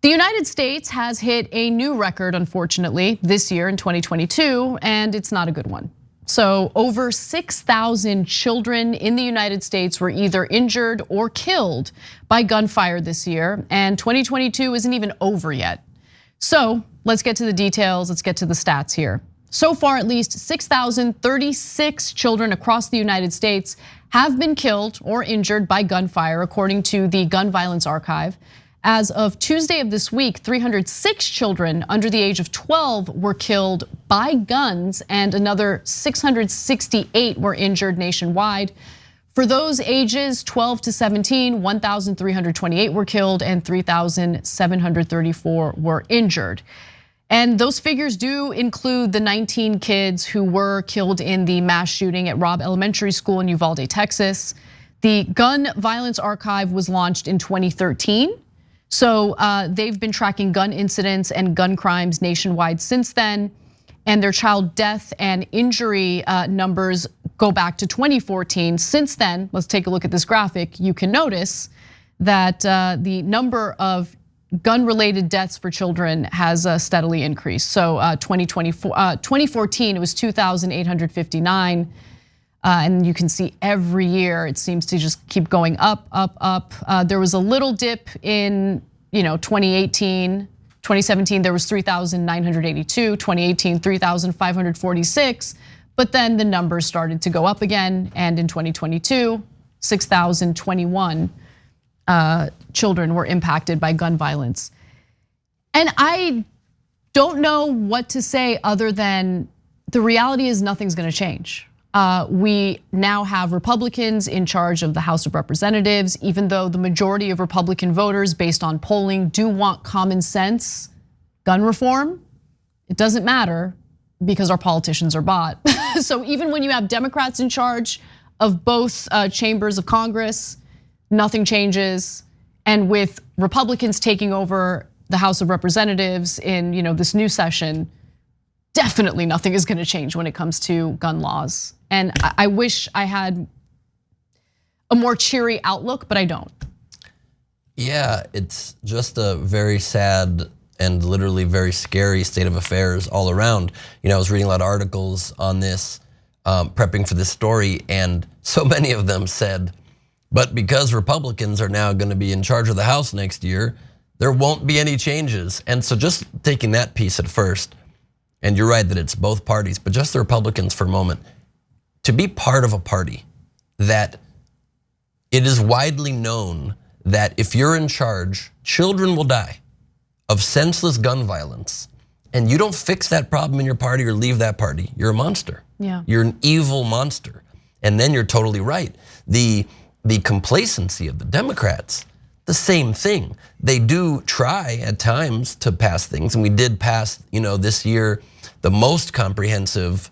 The United States has hit a new record, unfortunately, this year in 2022, and it's not a good one. So over 6,000 children in the United States were either injured or killed by gunfire this year, and 2022 isn't even over yet. So let's get to the details, let's get to the stats here. So far, at least 6,036 children across the United States have been killed or injured by gunfire, according to the Gun Violence Archive. As of Tuesday of this week, 306 children under the age of 12 were killed by guns, and another 668 were injured nationwide. For those ages 12 to 17, 1,328 were killed and 3,734 were injured. And those figures do include the 19 kids who were killed in the mass shooting at Robb Elementary School in Uvalde, Texas. The Gun Violence Archive was launched in 2013. So they've been tracking gun incidents and gun crimes nationwide since then. And their child death and injury numbers go back to 2014. Since then, let's take a look at this graphic. You can notice that the number of gun-related deaths for children has steadily increased. So 2014, it was 2,859. And you can see every year it seems to just keep going up, up, up. There was a little dip in 2018, 2017 there was 3,982, 2018 3,546, but then the numbers started to go up again, and in 2022, 6,021 children were impacted by gun violence. And I don't know what to say other than the reality is nothing's gonna change. We now have Republicans in charge of the House of Representatives, even though the majority of Republican voters, based on polling, do want common sense gun reform. It doesn't matter because our politicians are bought. So even when you have Democrats in charge of both chambers of Congress, nothing changes. And with Republicans taking over the House of Representatives in this new session, definitely nothing is gonna change when it comes to gun laws. And I wish I had a more cheery outlook, but I don't. Yeah, it's just a very sad and literally very scary state of affairs all around. I was reading a lot of articles on this, prepping for this story, and so many of them said, but because Republicans are now gonna be in charge of the House next year, there won't be any changes. And so just taking that piece at first, and you're right that it's both parties, but just the Republicans for a moment, to be part of a party that it is widely known that if you're in charge, children will die of senseless gun violence, and you don't fix that problem in your party or leave that party, you're a monster. Yeah. You're an evil monster. And then you're totally right. The complacency of the Democrats, the same thing. They do try at times to pass things, and we did pass, this year, the most comprehensive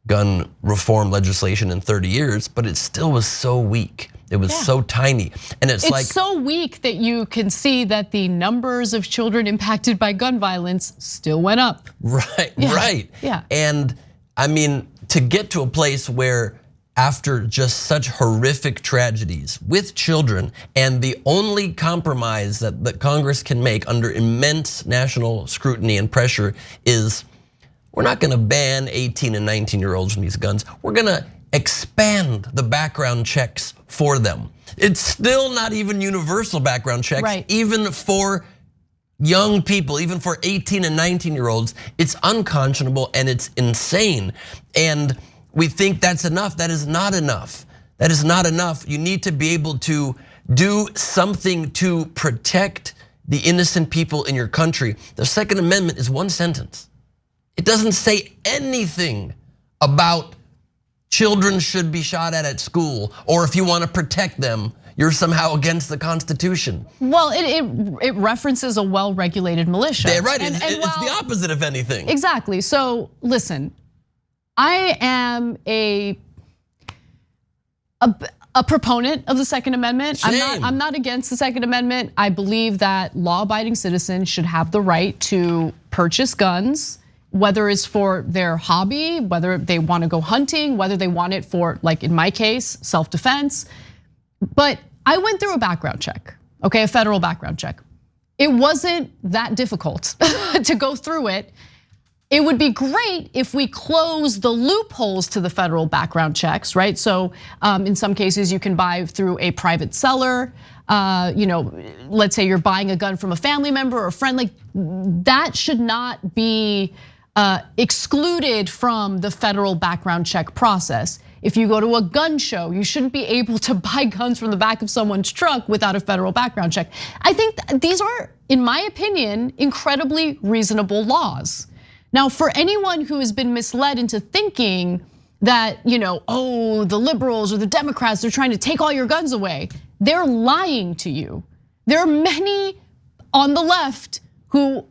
gun reform legislation in 30 years, but it still was so weak. It was so tiny. And it's like so weak that you can see that the numbers of children impacted by gun violence still went up. Right, right. Yeah. And I mean, to get to a place where after just such horrific tragedies with children, and the only compromise that Congress can make under immense national scrutiny and pressure is, we're not gonna ban 18 and 19-year-olds from these guns. We're gonna expand the background checks for them. It's still not even universal background checks, even for young people, even for 18 and 19-year-olds. It's unconscionable and it's insane. And we think that's enough. That is not enough. That is not enough. You need to be able to do something to protect the innocent people in your country. The Second Amendment is one sentence. It doesn't say anything about children should be shot at school, or if you want to protect them, you're somehow against the Constitution. Well, it references a well-regulated militia. Yeah, right, it's the opposite of anything. Exactly, so listen, I am a proponent of the Second Amendment. I'm not against the Second Amendment. I believe that law-abiding citizens should have the right to purchase guns, whether it's for their hobby, whether they want to go hunting, whether they want it for, like in my case, self-defense. But I went through a background check, okay, a federal background check. it wasn't that difficult to go through it. It would be great if we close the loopholes to the federal background checks, right? So in some cases you can buy through a private seller. Let's say you're buying a gun from a family member or a friend, like that should not be excluded from the federal background check process. If you go to a gun show, you shouldn't be able to buy guns from the back of someone's truck without a federal background check. I think these are, in my opinion, incredibly reasonable laws. Now, for anyone who has been misled into thinking that, oh, the liberals or the Democrats, they're trying to take all your guns away, they're lying to you. There are many on the left who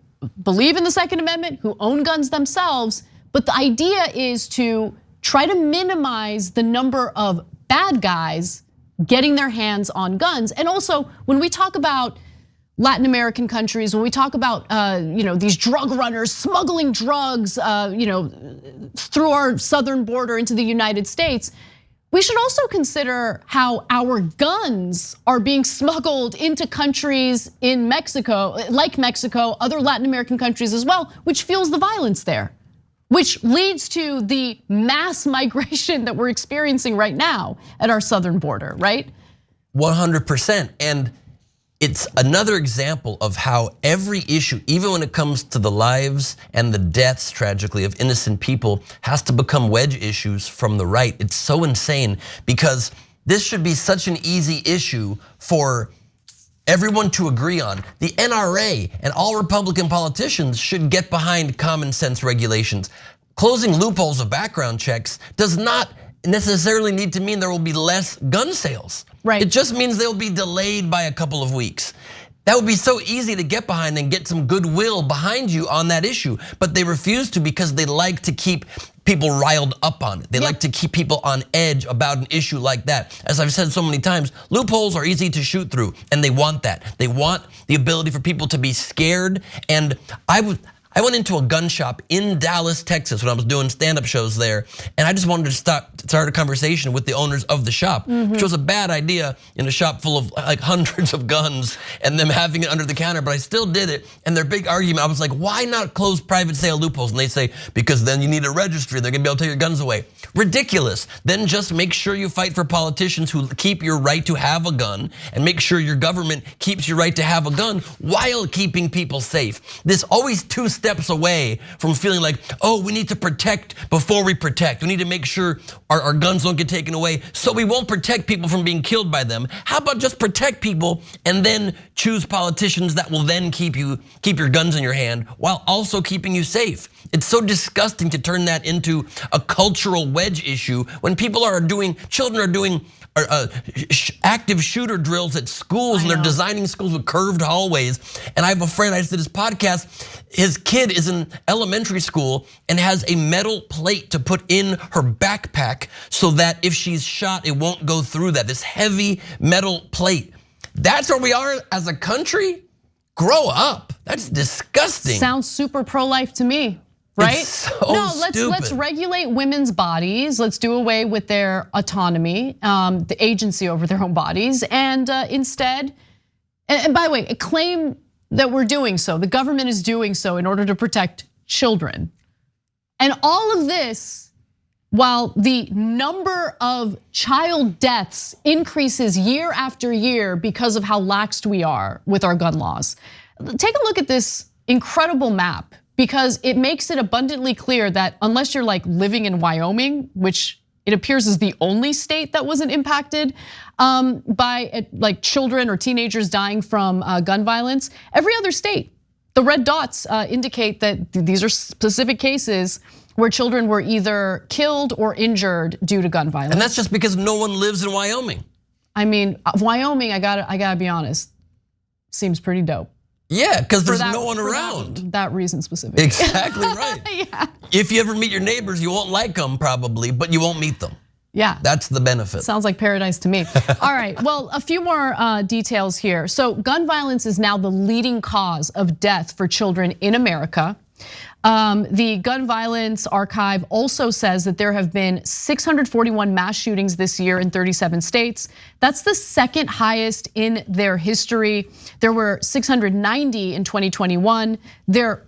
believe in the Second Amendment, who own guns themselves, but the idea is to try to minimize the number of bad guys getting their hands on guns. And also, when we talk about Latin American countries, when we talk about these drug runners smuggling drugs through our southern border into the United States, we should also consider how our guns are being smuggled into countries in Mexico, like Mexico, other Latin American countries as well, which fuels the violence there, which leads to the mass migration that we're experiencing right now at our southern border, right? 100%, and it's another example of how every issue, even when it comes to the lives and the deaths, tragically, of innocent people, has to become wedge issues from the right. It's so insane because this should be such an easy issue for everyone to agree on. The NRA and all Republican politicians should get behind common sense regulations. Closing loopholes of background checks does not necessarily need to mean there will be less gun sales. Right. It just means they'll be delayed by a couple of weeks. That would be so easy to get behind and get some goodwill behind you on that issue. But they refuse to because they like to keep people riled up on it. They like to keep people on edge about an issue like that. As I've said so many times, loopholes are easy to shoot through, and they want that. They want the ability for people to be scared. And I went into a gun shop in Dallas, Texas when I was doing stand-up shows there, and I just wanted to start a conversation with the owners of the shop, which was a bad idea in a shop full of like hundreds of guns and them having it under the counter, but I still did it. And their big argument, I was like, why not close private sale loopholes? And they say, because then you need a registry, they're gonna be able to take your guns away. Ridiculous. Then just make sure you fight for politicians who keep your right to have a gun, and make sure your government keeps your right to have a gun while keeping people safe. This always two steps away from feeling like, oh, we need to protect before we protect. We need to make sure our guns don't get taken away so we won't protect people from being killed by them. How about just protect people and then choose politicians that will then keep your guns in your hand while also keeping you safe? It's so disgusting to turn that into a cultural wedge issue when children are doing active shooter drills at schools, and they're designing schools with curved hallways. And I have a friend, I just did his podcast, his kid is in elementary school and has a metal plate to put in her backpack so that if she's shot, it won't go through that, this heavy metal plate. That's where we are as a country? Grow up, that's disgusting. Sounds super pro-life to me. Right? It's so let's regulate women's bodies. Let's do away with their autonomy, the agency over their own bodies, and instead, and by the way, claim that we're doing so. The government is doing so in order to protect children, and all of this while the number of child deaths increases year after year because of how laxed we are with our gun laws. Take a look at this incredible map, because it makes it abundantly clear that unless you're like living in Wyoming, which it appears is the only state that wasn't impacted by like children or teenagers dying from gun violence, every other state, the red dots indicate that these are specific cases where children were either killed or injured due to gun violence. And that's just because no one lives in Wyoming. I mean, Wyoming, I gotta be honest, seems pretty dope. Yeah, because there's no one around. That reason specifically. Exactly right. Yeah. If you ever meet your neighbors, you won't like them probably, but you won't meet them. Yeah. That's the benefit. Sounds like paradise to me. All right, well, a few more details here. So gun violence is now the leading cause of death for children in America. The gun violence archive also says that there have been 641 mass shootings this year in 37 states. That's the second highest in their history. There were 690 in 2021. Their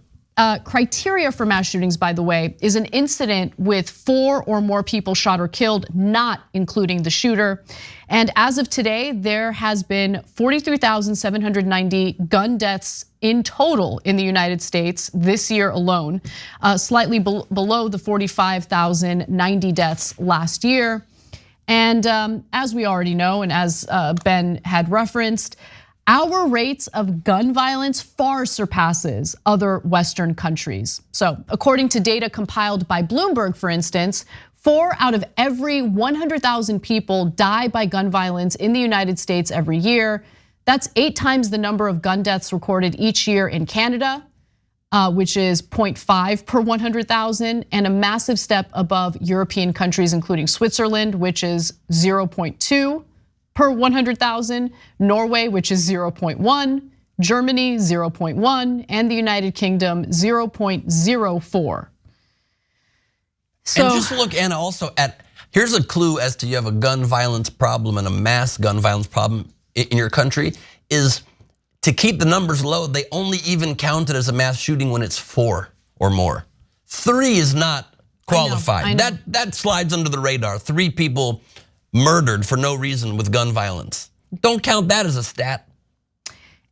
criteria for mass shootings, by the way, is an incident with 4 or more people shot or killed, not including the shooter. And as of today, there has been 43,790 gun deaths in total in the United States this year alone, slightly below the 45,090 deaths last year. And as we already know, and as Ben had referenced, our rates of gun violence far surpasses other Western countries. So according to data compiled by Bloomberg, for instance, 4 out of every 100,000 people die by gun violence in the United States every year. That's 8 times the number of gun deaths recorded each year in Canada, which is 0.5 per 100,000, and a massive step above European countries, including Switzerland, which is 0.2 per 100,000, Norway, which is 0.1, Germany 0.1, and the United Kingdom 0.04. So, and just look, Anna, also at, here's a clue as to you have a gun violence problem and a mass gun violence problem in your country, is to keep the numbers low, they only even count it as a mass shooting when it's 4 or more. 3 is not qualified. I know. That slides under the radar. 3 people murdered for no reason with gun violence. Don't count that as a stat.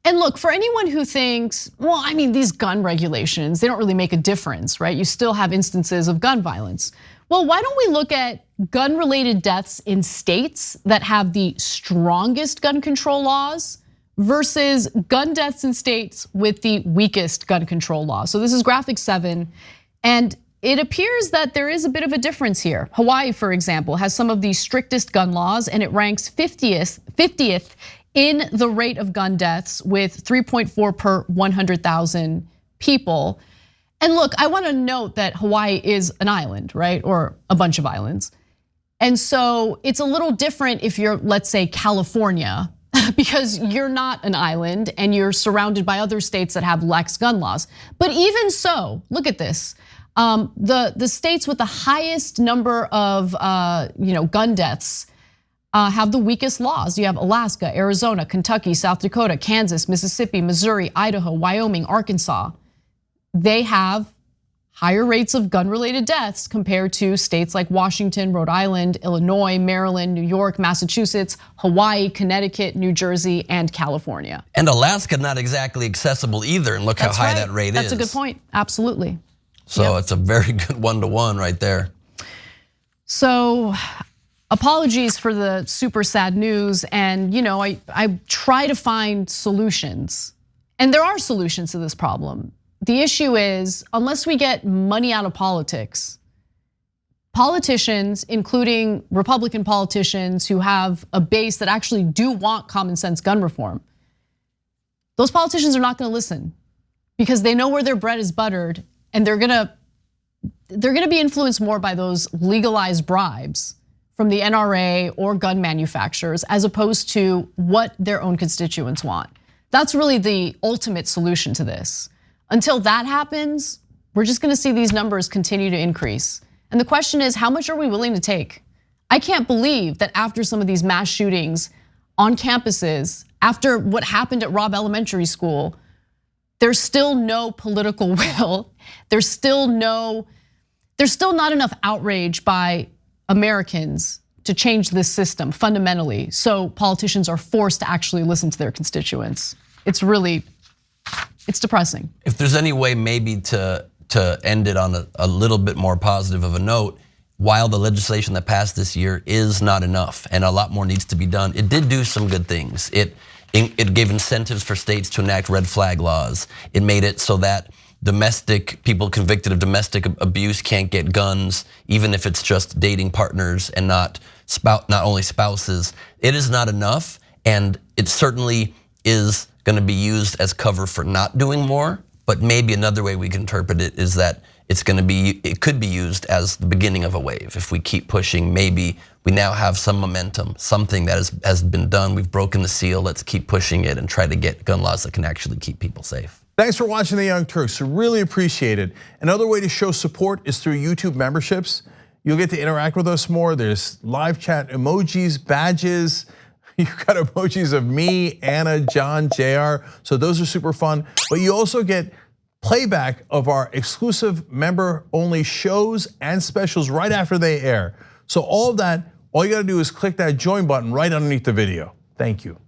And look, for anyone who thinks, well, I mean, these gun regulations, they don't really make a difference, right? You still have instances of gun violence. Well, why don't we look at gun-related deaths in states that have the strongest gun control laws versus gun deaths in states with the weakest gun control laws? So this is graphic 7, and it appears that there is a bit of a difference here. Hawaii, for example, has some of the strictest gun laws, and it ranks 50th in the rate of gun deaths with 3.4 per 100,000 people. And look, I wanna note that Hawaii is an island, right? Or a bunch of islands. And so it's a little different if you're, let's say, California, because you're not an island and you're surrounded by other states that have lax gun laws. But even so, look at this. The states with the highest number of gun deaths have the weakest laws. You have Alaska, Arizona, Kentucky, South Dakota, Kansas, Mississippi, Missouri, Idaho, Wyoming, Arkansas. They have higher rates of gun-related deaths compared to states like Washington, Rhode Island, Illinois, Maryland, New York, Massachusetts, Hawaii, Connecticut, New Jersey, and California. And Alaska not exactly accessible either, and look how high that rate is. That's a good point, absolutely. So it's a very good 1-to-1 right there. So apologies for the super sad news, and I try to find solutions. And there are solutions to this problem. The issue is, unless we get money out of politics, politicians, including Republican politicians who have a base that actually do want common sense gun reform, those politicians are not gonna listen because they know where their bread is buttered, and they're gonna be influenced more by those legalized bribes from the NRA or gun manufacturers as opposed to what their own constituents want. That's really the ultimate solution to this. Until that happens, we're just gonna see these numbers continue to increase. And the question is, how much are we willing to take? I can't believe that after some of these mass shootings on campuses, after what happened at Robb Elementary School, there's still no political will. There's still not enough outrage by Americans to change this system fundamentally. So politicians are forced to actually listen to their constituents. It's depressing. If there's any way maybe to end it on a little bit more positive of a note, while the legislation that passed this year is not enough and a lot more needs to be done, it did do some good things. It gave incentives for states to enact red flag laws. It made it so that people convicted of domestic abuse can't get guns, even if it's just dating partners and not only spouses. It is not enough, and it certainly is going to be used as cover for not doing more. But maybe another way we can interpret it is that it could be used as the beginning of a wave. If we keep pushing, maybe we now have some momentum, something that has been done. We've broken the seal. Let's keep pushing it and try to get gun laws that can actually keep people safe. Thanks for watching the Young Turks, really appreciate it. Another way to show support is through YouTube memberships. You'll get to interact with us more. There's live chat emojis, badges. You've got emojis of me, Anna, John, JR. So those are super fun. But you also get playback of our exclusive member-only shows and specials right after they air. So all of that, all you gotta do is click that join button right underneath the video. Thank you.